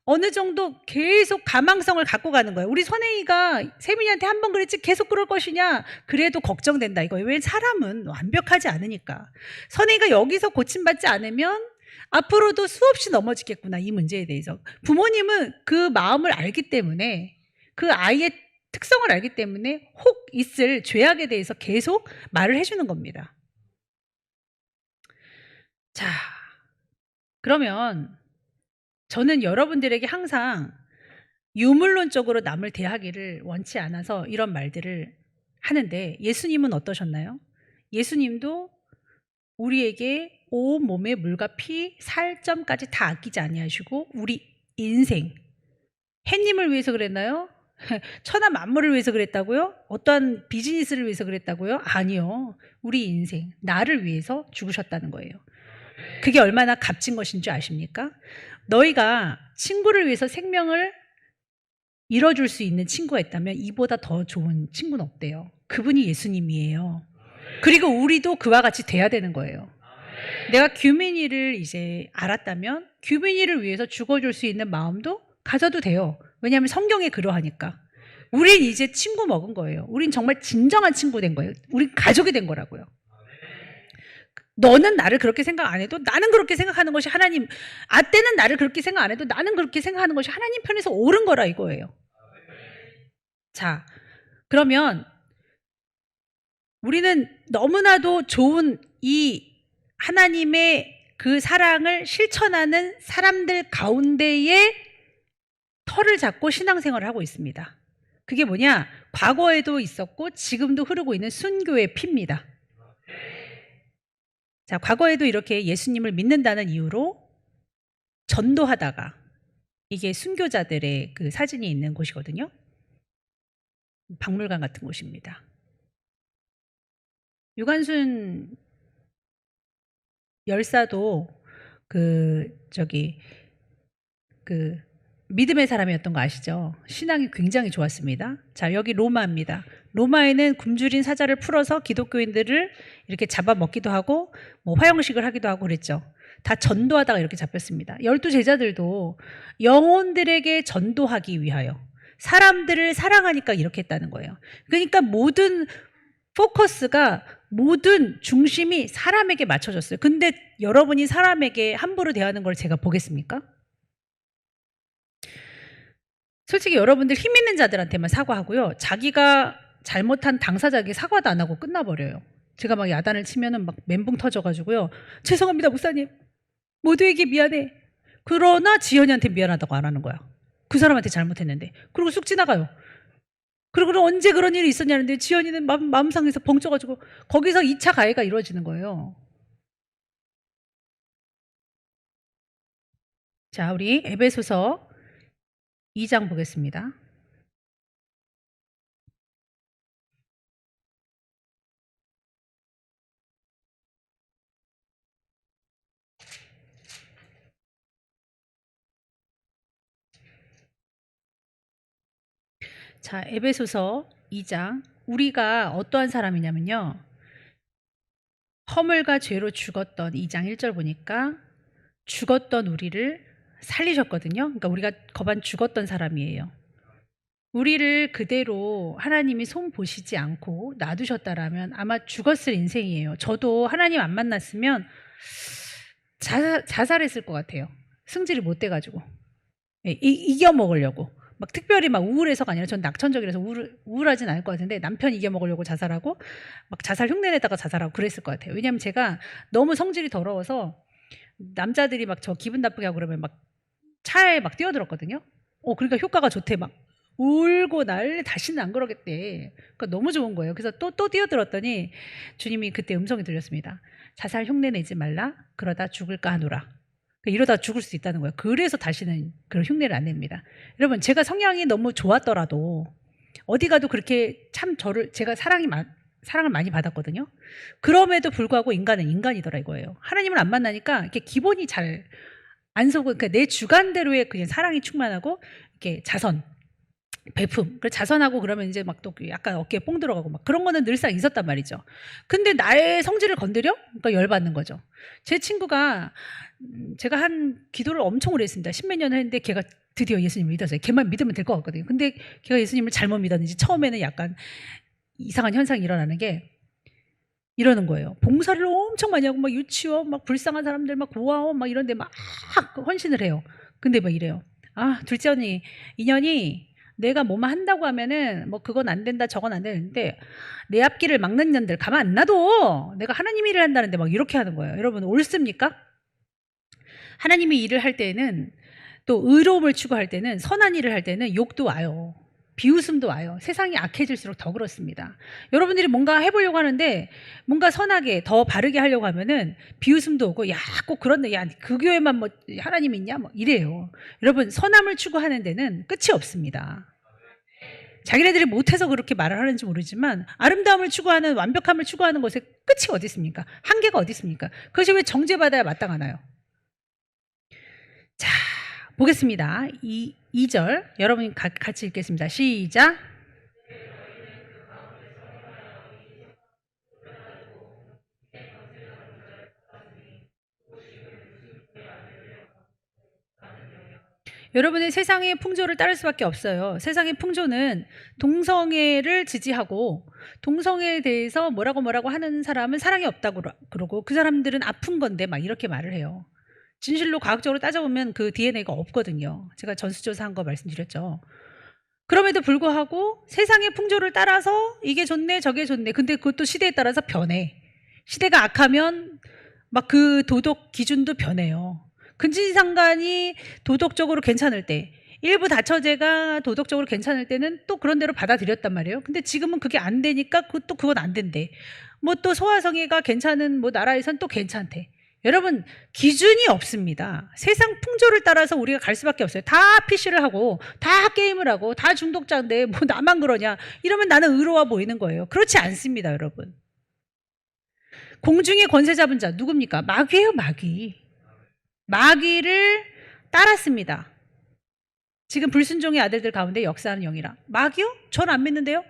어느 정도 계속 가망성을 갖고 가는 거예요. 우리 선행이가 세민이한테 한 번 그랬지 계속 그럴 것이냐? 그래도 걱정된다 이거예요. 왜 사람은 완벽하지 않으니까. 선행이가 여기서 고침받지 않으면 앞으로도 수없이 넘어지겠구나, 이 문제에 대해서. 부모님은 그 마음을 알기 때문에, 그 아이의 특성을 알기 때문에 혹 있을 죄악에 대해서 계속 말을 해주는 겁니다. 자, 그러면 저는 여러분들에게 항상 유물론적으로 남을 대하기를 원치 않아서 이런 말들을 하는데, 예수님은 어떠셨나요? 예수님도 우리에게 온 몸의 물과 피, 살점까지 다 아끼지 아니하시고 우리 인생, 햇님을 위해서 그랬나요? 천하 만물을 위해서 그랬다고요? 어떠한 비즈니스를 위해서 그랬다고요? 아니요. 우리 인생, 나를 위해서 죽으셨다는 거예요. 그게 얼마나 값진 것인 줄 아십니까? 너희가 친구를 위해서 생명을 잃어줄 수 있는 친구가 있다면 이보다 더 좋은 친구는 없대요. 그분이 예수님이에요. 그리고 우리도 그와 같이 돼야 되는 거예요. 내가 규민이를 이제 알았다면 규민이를 위해서 죽어줄 수 있는 마음도 가져도 돼요. 왜냐하면 성경에 그러하니까. 우린 이제 친구 먹은 거예요. 우린 정말 진정한 친구 된 거예요. 우린 가족이 된 거라고요. 너는 나를 그렇게 생각 안 해도 나는 그렇게 생각하는 것이 하나님, 때는 나를 그렇게 생각 안 해도 나는 그렇게 생각하는 것이 하나님 편에서 옳은 거라 이거예요. 자, 그러면 우리는 너무나도 좋은 이 하나님의 그 사랑을 실천하는 사람들 가운데에 털을 잡고 신앙생활을 하고 있습니다. 그게 뭐냐? 과거에도 있었고 지금도 흐르고 있는 순교의 피입니다. 자, 과거에도 이렇게 예수님을 믿는다는 이유로 전도하다가, 이게 순교자들의 그 사진이 있는 곳이거든요. 박물관 같은 곳입니다. 유관순 열사도 믿음의 사람이었던 거 아시죠? 신앙이 굉장히 좋았습니다. 자, 여기 로마입니다. 로마에는 굶주린 사자를 풀어서 기독교인들을 이렇게 잡아먹기도 하고 뭐 화형식을 하기도 하고 그랬죠. 다 전도하다가 이렇게 잡혔습니다. 12제자들도 영혼들에게 전도하기 위하여 사람들을 사랑하니까 이렇게 했다는 거예요. 그러니까 모든 포커스가, 모든 중심이 사람에게 맞춰졌어요. 근데 여러분이 사람에게 함부로 대하는 걸 제가 보겠습니까? 솔직히 여러분들 힘 있는 자들한테만 사과하고요. 자기가 잘못한 당사자에게 사과도 안 하고 끝나버려요. 제가 막 야단을 치면은 막 멘붕 터져가지고요. 죄송합니다, 목사님. 모두에게 미안해. 그러나 지연이한테 미안하다고 안 하는 거야. 그 사람한테 잘못했는데. 그리고 쑥 지나가요. 그리고 언제 그런 일이 있었냐는데 지연이는 마음 상해서 벙쪄가지고 거기서 2차 가해가 이루어지는 거예요. 자, 우리 에베소서 2장 보겠습니다. 자, 에베소서 2장. 우리가 어떠한 사람이냐면요. 허물과 죄로 죽었던 2장 1절 보니까 죽었던 우리를 살리셨거든요. 그러니까 우리가 거반 죽었던 사람이에요. 우리를 그대로 하나님이 손보시지 않고 놔두셨다라면 아마 죽었을 인생이에요. 저도 하나님 안 만났으면 자살했을 것 같아요. 승질이 못 돼가지고. 이겨먹으려고. 막 특별히 막 우울해서가 아니라 전 낙천적이라서 우울하진 않을 것 같은데 남편 이겨먹으려고 자살하고 막 자살 흉내내다가 자살하고 그랬을 것 같아요. 왜냐하면 제가 너무 성질이 더러워서 남자들이 막 저 기분 나쁘게 하고 그러면 막 차에 막 뛰어들었거든요. 그러니까 효과가 좋대. 막 울고 난리 다시는 안 그러겠대. 그러니까 너무 좋은 거예요. 그래서 또 뛰어들었더니 주님이 그때 음성이 들렸습니다. 자살 흉내 내지 말라. 그러다 죽을까 하노라. 이러다 죽을 수 있다는 거예요. 그래서 다시는 그런 흉내를 안 냅니다. 여러분, 제가 성향이 너무 좋았더라도 어디 가도 그렇게 참 제가 사랑을 많이 받았거든요. 그럼에도 불구하고 인간은 인간이더라 이거예요. 하나님을 안 만나니까 이렇게 기본이 잘 안 속고, 그러니까 내 주관대로의 그냥 사랑이 충만하고 이렇게 자선, 배품, 자선하고 그러면 이제 막 또 약간 어깨에 뽕 들어가고 막 그런 거는 늘상 있었단 말이죠. 근데 나의 성질을 건드려? 그러니까 열받는 거죠. 제 친구가 제가 한 기도를 엄청 오래 했습니다. 10몇 년을 했는데 걔가 드디어 예수님을 믿었어요. 걔만 믿으면 될 것 같거든요. 근데 걔가 예수님을 잘못 믿었는지 처음에는 약간 이상한 현상이 일어나는 게 이러는 거예요. 봉사를 엄청 많이 하고 막 유치원, 막 불쌍한 사람들, 막 고아원, 막 이런데 막 헌신을 해요. 근데 막 이래요. 둘째 언니, 인연이 내가 뭐만 한다고 하면은 뭐 그건 안 된다, 저건 안 되는데 내 앞길을 막는 년들 가만 안 놔둬. 내가 하나님 일을 한다는데 막 이렇게 하는 거예요. 여러분 옳습니까? 하나님이 일을 할 때는 또 의로움을 추구할 때는 선한 일을 할 때는 욕도 와요. 비웃음도 와요. 세상이 악해질수록 더 그렇습니다. 여러분들이 뭔가 해보려고 하는데 뭔가 선하게 더 바르게 하려고 하면은 비웃음도 오고 야 꼭 그런데 야 그 교회만 뭐 하나님 있냐 뭐 이래요. 여러분 선함을 추구하는 데는 끝이 없습니다. 자기네들이 못해서 그렇게 말을 하는지 모르지만 아름다움을 추구하는 완벽함을 추구하는 것에 끝이 어디 있습니까? 한계가 어디 있습니까? 그것이 왜 정죄받아야 마땅하나요? 자, 보겠습니다. 2절 여러분이 같이 읽겠습니다. 시작. 여러분의 세상의 풍조를 따를 수밖에 없어요. 세상의 풍조는 동성애를 지지하고 동성애에 대해서 뭐라고 하는 사람은 사랑이 없다고 그러고 그 사람들은 아픈 건데 막 이렇게 말을 해요. 진실로 과학적으로 따져보면 그 DNA가 없거든요. 제가 전수조사한 거 말씀드렸죠. 그럼에도 불구하고 세상의 풍조를 따라서 이게 좋네 저게 좋네. 근데 그것도 시대에 따라서 변해. 시대가 악하면 막 그 도덕 기준도 변해요. 근친상간이 도덕적으로 괜찮을 때 일부 다처제가 도덕적으로 괜찮을 때는 또 그런 대로 받아들였단 말이에요. 근데 지금은 그게 안 되니까 그건 안 된대. 뭐 또 소아성애가 괜찮은 뭐 나라에선 또 괜찮대. 여러분 기준이 없습니다. 세상 풍조를 따라서 우리가 갈 수밖에 없어요. 다 PC를 하고 다 게임을 하고 다 중독자인데 뭐 나만 그러냐 이러면 나는 의로워 보이는 거예요. 그렇지 않습니다. 여러분 공중의 권세 잡은 자 누굽니까? 마귀예요. 마귀를 따랐습니다. 지금 불순종의 아들들 가운데 역사하는 영이라. 마귀요? 전 안 믿는데요.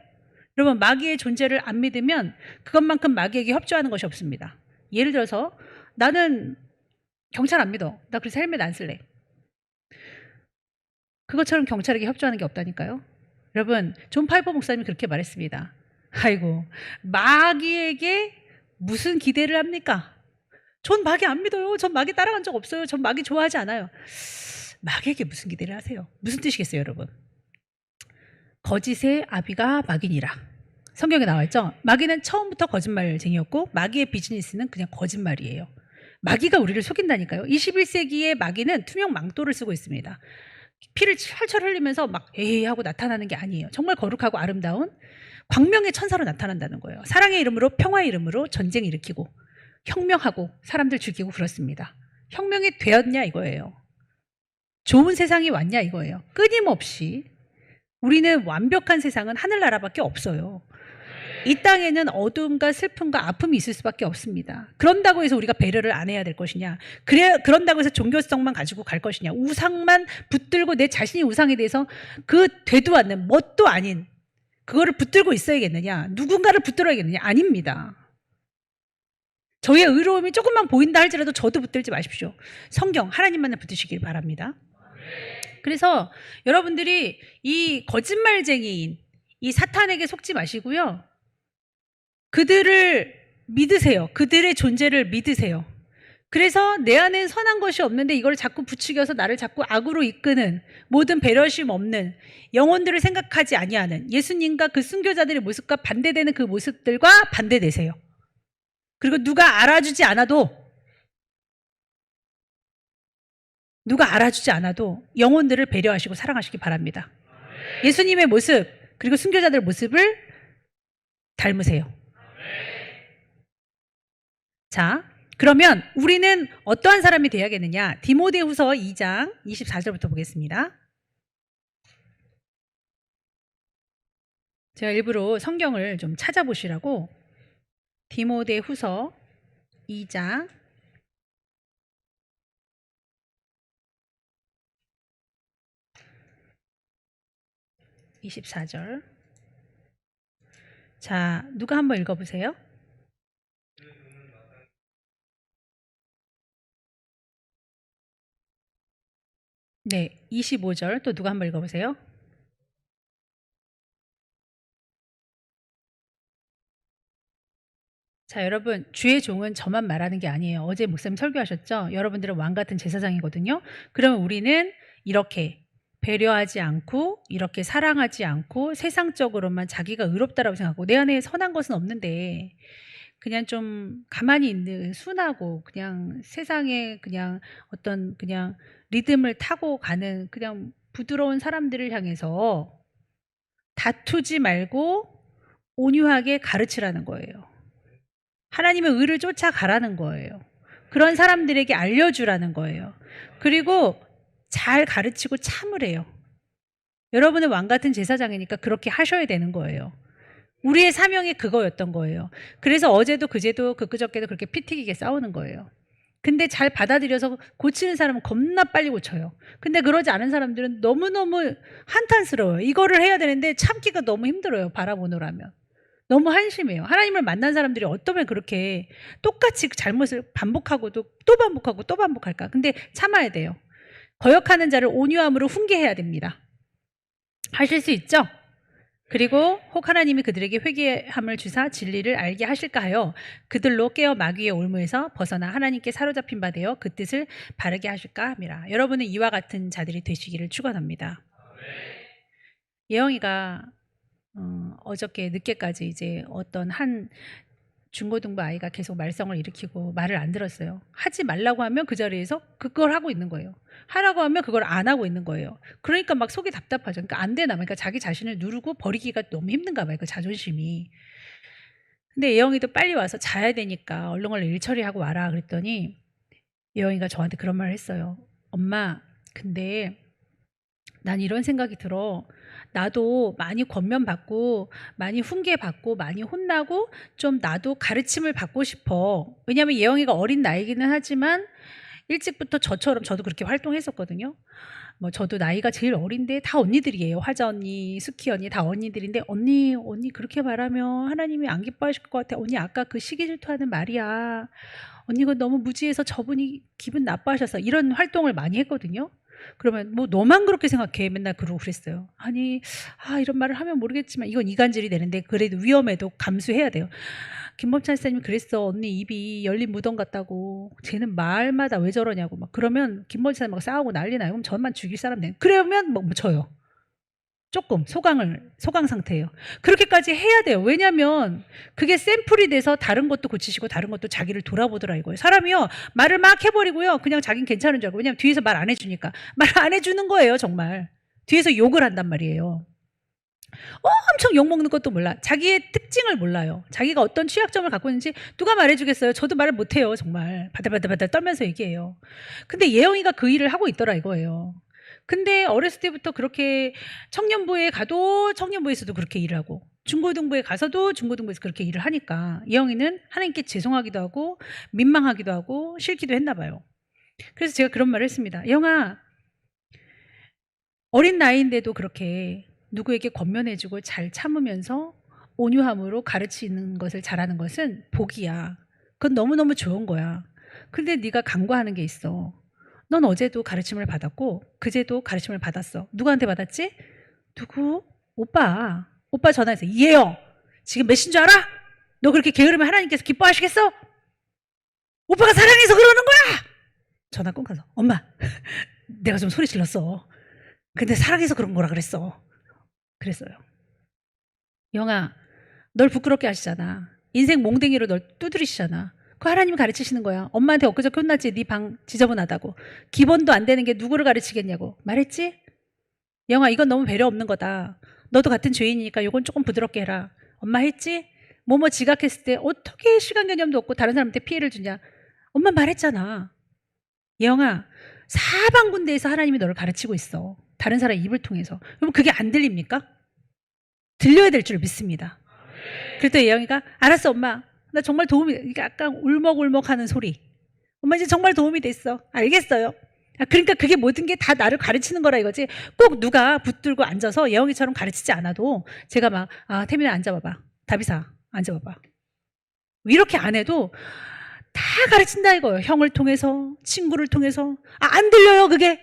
여러분 마귀의 존재를 안 믿으면 그것만큼 마귀에게 협조하는 것이 없습니다. 예를 들어서 나는 경찰 안 믿어. 나 그래서 헬멧 안 쓸래. 그것처럼 경찰에게 협조하는 게 없다니까요. 여러분 존 파이퍼 목사님이 그렇게 말했습니다. 아이고 마귀에게 무슨 기대를 합니까? 전 마귀 안 믿어요. 전 마귀 따라간 적 없어요. 전 마귀 좋아하지 않아요. 마귀에게 무슨 기대를 하세요? 무슨 뜻이겠어요 여러분? 거짓의 아비가 마귀니라. 성경에 나와 있죠. 마귀는 처음부터 거짓말쟁이였고 마귀의 비즈니스는 그냥 거짓말이에요. 마귀가 우리를 속인다니까요. 21세기의 마귀는 투명 망토를 쓰고 있습니다. 피를 철철 흘리면서 막 에이 하고 나타나는 게 아니에요. 정말 거룩하고 아름다운 광명의 천사로 나타난다는 거예요. 사랑의 이름으로 평화의 이름으로 전쟁 일으키고 혁명하고 사람들 죽이고 그렇습니다. 혁명이 되었냐 이거예요. 좋은 세상이 왔냐 이거예요. 끊임없이 우리는 완벽한 세상은 하늘나라밖에 없어요. 이 땅에는 어두움과 슬픔과 아픔이 있을 수밖에 없습니다. 그런다고 해서 우리가 배려를 안 해야 될 것이냐, 그런다고 해서 종교성만 가지고 갈 것이냐, 우상만 붙들고 내 자신이 우상에 대해서 그 되도 않는 뭣도 아닌 그거를 붙들고 있어야겠느냐, 누군가를 붙들어야겠느냐? 아닙니다. 저의 의로움이 조금만 보인다 할지라도 저도 붙들지 마십시오. 성경 하나님만을 붙드시길 바랍니다. 그래서 여러분들이 이 거짓말쟁이인 이 사탄에게 속지 마시고요. 그들을 믿으세요. 그들의 존재를 믿으세요. 그래서 내 안엔 선한 것이 없는데 이걸 자꾸 부추겨서 나를 자꾸 악으로 이끄는 모든 배려심 없는 영혼들을 생각하지 아니하는 예수님과 그 순교자들의 모습과 반대되는 그 모습들과 반대되세요. 그리고 누가 알아주지 않아도 영혼들을 배려하시고 사랑하시기 바랍니다. 예수님의 모습 그리고 순교자들 모습을 닮으세요. 자, 그러면 우리는 어떠한 사람이 되어야겠느냐? 디모데후서 2장 24절부터 보겠습니다. 제가 일부러 성경을 좀 찾아보시라고 디모데후서 2장 24절. 자, 누가 한번 읽어보세요. 네, 25절 또 누가 한번 읽어보세요. 자, 여러분, 주의 종은 저만 말하는 게 아니에요. 어제 목사님 설교하셨죠? 여러분들은 왕 같은 제사장이거든요. 그러면 우리는 이렇게 배려하지 않고 이렇게 사랑하지 않고 세상적으로만 자기가 의롭다라고 생각하고 내 안에 선한 것은 없는데 그냥 좀 가만히 있는 순하고 그냥 세상에 그냥 어떤 그냥 리듬을 타고 가는 그냥 부드러운 사람들을 향해서 다투지 말고 온유하게 가르치라는 거예요. 하나님의 의를 쫓아가라는 거예요. 그런 사람들에게 알려주라는 거예요. 그리고 잘 가르치고 참으래요. 여러분은 왕 같은 제사장이니까 그렇게 하셔야 되는 거예요. 우리의 사명이 그거였던 거예요. 그래서 어제도 그제도 그저께도 그렇게 피 튀기게 싸우는 거예요. 근데 잘 받아들여서 고치는 사람은 겁나 빨리 고쳐요. 근데 그러지 않은 사람들은 너무너무 한탄스러워요. 이거를 해야 되는데 참기가 너무 힘들어요. 바라보느라면. 너무 한심해요. 하나님을 만난 사람들이 어쩌면 그렇게 똑같이 잘못을 반복하고도 또 반복하고 또 반복할까? 근데 참아야 돼요. 거역하는 자를 온유함으로 훈계해야 됩니다. 하실 수 있죠? 그리고 혹 하나님이 그들에게 회개함을 주사 진리를 알게 하실까 하여 그들로 깨어 마귀의 올무에서 벗어나 하나님께 사로잡힌 바 되어 그 뜻을 바르게 하실까 함이라. 여러분은 이와 같은 자들이 되시기를 축원합니다. 예영이가 어저께 늦게까지 이제 어떤 한 중고등부 아이가 계속 말썽을 일으키고 말을 안 들었어요. 하지 말라고 하면 그 자리에서 그걸 하고 있는 거예요. 하라고 하면 그걸 안 하고 있는 거예요. 그러니까 막 속이 답답하죠. 그러니까 안 되나 봐요. 그러니까 자기 자신을 누르고 버리기가 너무 힘든가 봐요. 그 자존심이. 근데 예영이도 빨리 와서 자야 되니까 얼른 일 처리하고 와라 그랬더니 예영이가 저한테 그런 말을 했어요. 엄마, 근데 난 이런 생각이 들어. 나도 많이 권면받고 많이 훈계받고 많이 혼나고 좀 나도 가르침을 받고 싶어. 왜냐하면 예영이가 어린 나이기는 하지만 일찍부터 저처럼 저도 그렇게 활동했었거든요. 뭐 저도 나이가 제일 어린데 다 언니들이에요. 화자 언니, 스키 언니 다 언니들인데 언니 그렇게 말하면 하나님이 안 기뻐하실 것 같아. 언니 아까 그 시기 질투하는 말이야. 언니 이거 너무 무지해서 저분이 기분 나빠하셔서 이런 활동을 많이 했거든요. 그러면 뭐 너만 그렇게 생각해 맨날 그러고 그랬어요. 아니 이런 말을 하면 모르겠지만 이건 이간질이 되는데 그래도 위험해도 감수해야 돼요. 김범찬 목사님이 그랬어. 언니 입이 열린 무덤 같다고. 쟤는 말마다 왜 저러냐고 막 그러면 김범찬 막 싸우고 난리 나요. 그럼 저만 죽일 사람 돼. 그러면 뭐 저요. 조금 소강 상태예요. 그렇게까지 해야 돼요. 왜냐하면 그게 샘플이 돼서 다른 것도 고치시고 다른 것도 자기를 돌아보더라 이거예요. 사람이요 말을 막 해버리고요 그냥 자긴 괜찮은 줄 알고 왜냐하면 뒤에서 말 안 해주니까 말 안 해주는 거예요. 정말 뒤에서 욕을 한단 말이에요. 엄청 욕먹는 것도 몰라. 자기의 특징을 몰라요. 자기가 어떤 취약점을 갖고 있는지 누가 말해주겠어요. 저도 말을 못해요. 정말 바들바들 떨면서 얘기해요. 근데 예영이가 그 일을 하고 있더라 이거예요. 근데 어렸을 때부터 그렇게 청년부에 가도 청년부에서도 그렇게 일을 하고 중고등부에 가서도 중고등부에서 그렇게 일을 하니까 예영이는 하나님께 죄송하기도 하고 민망하기도 하고 싫기도 했나 봐요. 그래서 제가 그런 말을 했습니다. 예영아, 어린 나이인데도 그렇게 누구에게 권면해주고 잘 참으면서 온유함으로 가르치는 것을 잘하는 것은 복이야. 그건 너무너무 좋은 거야. 근데 네가 간과하는 게 있어. 넌 어제도 가르침을 받았고 그제도 가르침을 받았어. 누구한테 받았지? 누구? 오빠 전화해서 이해요. 지금 몇인 줄 알아? 너 그렇게 게으르면 하나님께서 기뻐하시겠어? 오빠가 사랑해서 그러는 거야! 전화 끊고서 엄마 내가 좀 소리 질렀어. 근데 사랑해서 그런 거라 그랬어. 그랬어요. 영아 널 부끄럽게 하시잖아. 인생 몽댕이로 널 두드리시잖아. 그 하나님이 가르치시는 거야. 엄마한테 엊그저께 혼났지. 네 방 지저분하다고. 기본도 안 되는 게 누구를 가르치겠냐고. 말했지? 영아 이건 너무 배려 없는 거다. 너도 같은 죄인이니까 이건 조금 부드럽게 해라. 엄마 했지? 뭐뭐 지각했을 때 어떻게 시간 개념도 없고 다른 사람한테 피해를 주냐. 엄마 말했잖아. 영아 사방군데에서 하나님이 너를 가르치고 있어. 다른 사람 입을 통해서. 그럼 그게 안 들립니까? 들려야 될 줄 믿습니다. 그랬더니 예영이가 알았어 엄마. 나 정말 도움이 약간 울먹울먹하는 소리. 엄마 이제 정말 도움이 됐어. 알겠어요. 그러니까 그게 모든 게 다 나를 가르치는 거라 이거지. 꼭 누가 붙들고 앉아서 예영이처럼 가르치지 않아도 제가 막 태민아 앉아봐봐. 다비사 앉아봐봐. 이렇게 안 해도 다 가르친다 이거예요. 형을 통해서 친구를 통해서. 안 들려요 그게.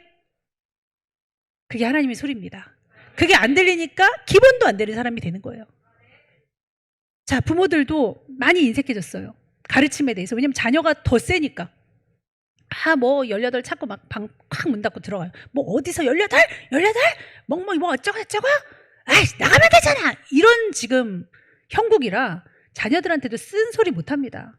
그게 하나님의 소리입니다. 그게 안 들리니까 기본도 안 되는 사람이 되는 거예요. 자, 부모들도 많이 인색해졌어요. 가르침에 대해서. 왜냐면 자녀가 더 세니까. 뭐 18 찾고 막 방 확 문 닫고 들어가요. 뭐 어디서 18? 멍멍이 뭐 어쩌고 아이 나가면 되잖아. 이런 지금 형국이라 자녀들한테도 쓴소리 못합니다.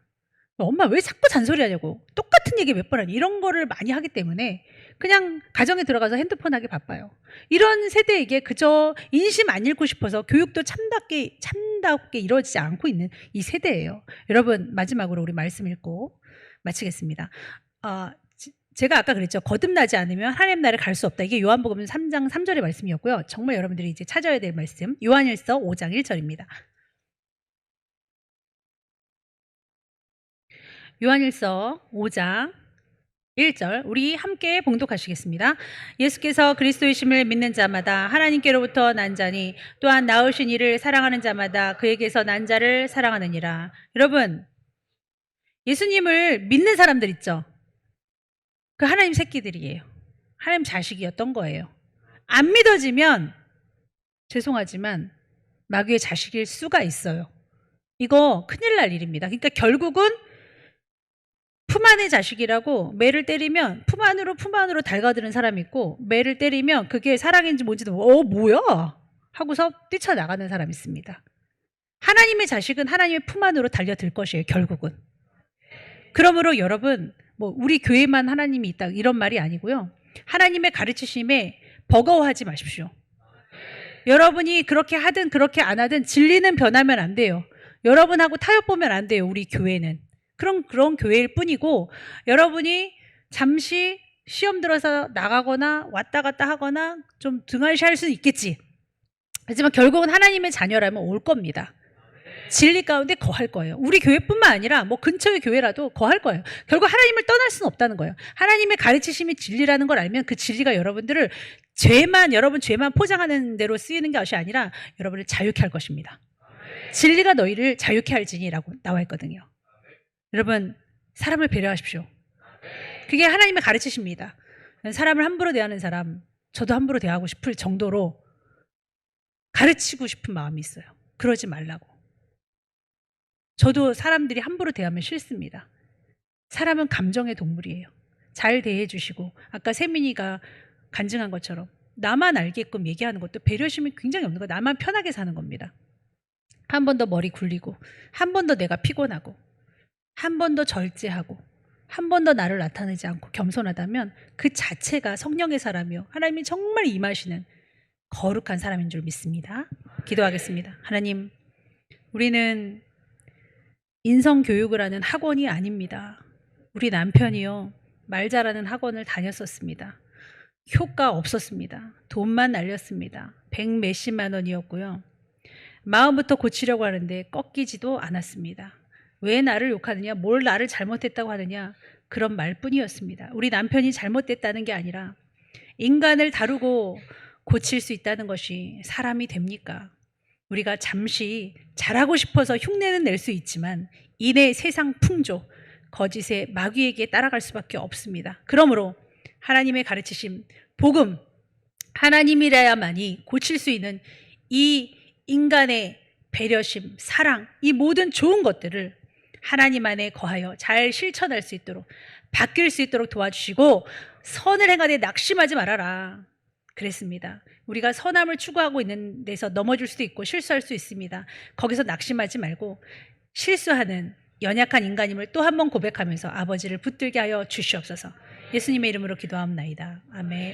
엄마 왜 자꾸 잔소리하냐고. 똑같은 얘기 몇 번 하니. 이런 거를 많이 하기 때문에 그냥 가정에 들어가서 핸드폰 하기 바빠요. 이런 세대에게 그저 인심 안 잃고 싶어서 교육도 참답게 이루어지지 않고 있는 이 세대예요. 여러분 마지막으로 우리 말씀 읽고 마치겠습니다. 제가 아까 그랬죠. 거듭나지 않으면 하나님 나라에 갈 수 없다. 이게 요한복음 3장 3절의 말씀이었고요. 정말 여러분들이 이제 찾아야 될 말씀 요한일서 5장 1절입니다. 요한일서 5장 1절 우리 함께 봉독하시겠습니다. 예수께서 그리스도이심을 믿는 자마다 하나님께로부터 난 자니 또한 나으신 이를 사랑하는 자마다 그에게서 난 자를 사랑하느니라. 여러분 예수님을 믿는 사람들 있죠. 그 하나님 새끼들이에요. 하나님 자식이었던 거예요. 안 믿어지면 죄송하지만 마귀의 자식일 수가 있어요. 이거 큰일 날 일입니다. 그러니까 결국은 품 안의 자식이라고 매를 때리면 품 안으로 달가드는 사람이 있고 매를 때리면 그게 사랑인지 뭔지도 뭐야 하고서 뛰쳐나가는 사람이 있습니다. 하나님의 자식은 하나님의 품 안으로 달려들 것이에요. 결국은. 그러므로 여러분 뭐 우리 교회만 하나님이 있다 이런 말이 아니고요. 하나님의 가르치심에 버거워하지 마십시오. 여러분이 그렇게 하든 그렇게 안 하든 진리는 변하면 안 돼요. 여러분하고 타협 보면 안 돼요. 우리 교회는. 그런 교회일 뿐이고 여러분이 잠시 시험 들어서 나가거나 왔다 갔다 하거나 좀 등한시할 수는 있겠지. 하지만 결국은 하나님의 자녀라면 올 겁니다. 진리 가운데 거할 거예요. 우리 교회뿐만 아니라 뭐 근처의 교회라도 거할 거예요. 결국 하나님을 떠날 수는 없다는 거예요. 하나님의 가르치심이 진리라는 걸 알면 그 진리가 여러분들을 여러분 죄만 포장하는 대로 쓰이는 것이 아니라 여러분을 자유케 할 것입니다. 진리가 너희를 자유케 할지니라고 나와 있거든요. 여러분 사람을 배려하십시오. 그게 하나님의 가르치십니다. 사람을 함부로 대하는 사람 저도 함부로 대하고 싶을 정도로 가르치고 싶은 마음이 있어요. 그러지 말라고. 저도 사람들이 함부로 대하면 싫습니다. 사람은 감정의 동물이에요. 잘 대해주시고 아까 세민이가 간증한 것처럼 나만 알게끔 얘기하는 것도 배려심이 굉장히 없는 거예요. 나만 편하게 사는 겁니다. 한 번 더 머리 굴리고 한 번 더 내가 피곤하고 한 번 더 절제하고 한 번 더 나를 나타내지 않고 겸손하다면 그 자체가 성령의 사람이요 하나님이 정말 임하시는 거룩한 사람인 줄 믿습니다. 기도하겠습니다. 하나님 우리는 인성교육을 하는 학원이 아닙니다. 우리 남편이요 말 잘하는 학원을 다녔었습니다. 효과 없었습니다. 돈만 날렸습니다. 100 몇십만 원이었고요. 마음부터 고치려고 하는데 꺾이지도 않았습니다. 왜 나를 욕하느냐, 뭘 나를 잘못했다고 하느냐, 그런 말뿐이었습니다. 우리 남편이 잘못됐다는 게 아니라 인간을 다루고 고칠 수 있다는 것이 사람이 됩니까? 우리가 잠시 잘하고 싶어서 흉내는 낼 수 있지만 이내 세상 풍조, 거짓의 마귀에게 따라갈 수밖에 없습니다. 그러므로 하나님의 가르치심, 복음, 하나님이라야만이 고칠 수 있는 이 인간의 배려심, 사랑, 이 모든 좋은 것들을 하나님 안에 거하여 잘 실천할 수 있도록 바뀔 수 있도록 도와주시고 선을 행하되 낙심하지 말아라. 그랬습니다. 우리가 선함을 추구하고 있는 데서 넘어질 수도 있고 실수할 수 있습니다. 거기서 낙심하지 말고 실수하는 연약한 인간임을 또 한 번 고백하면서 아버지를 붙들게 하여 주시옵소서. 예수님의 이름으로 기도하옵나이다. 아멘.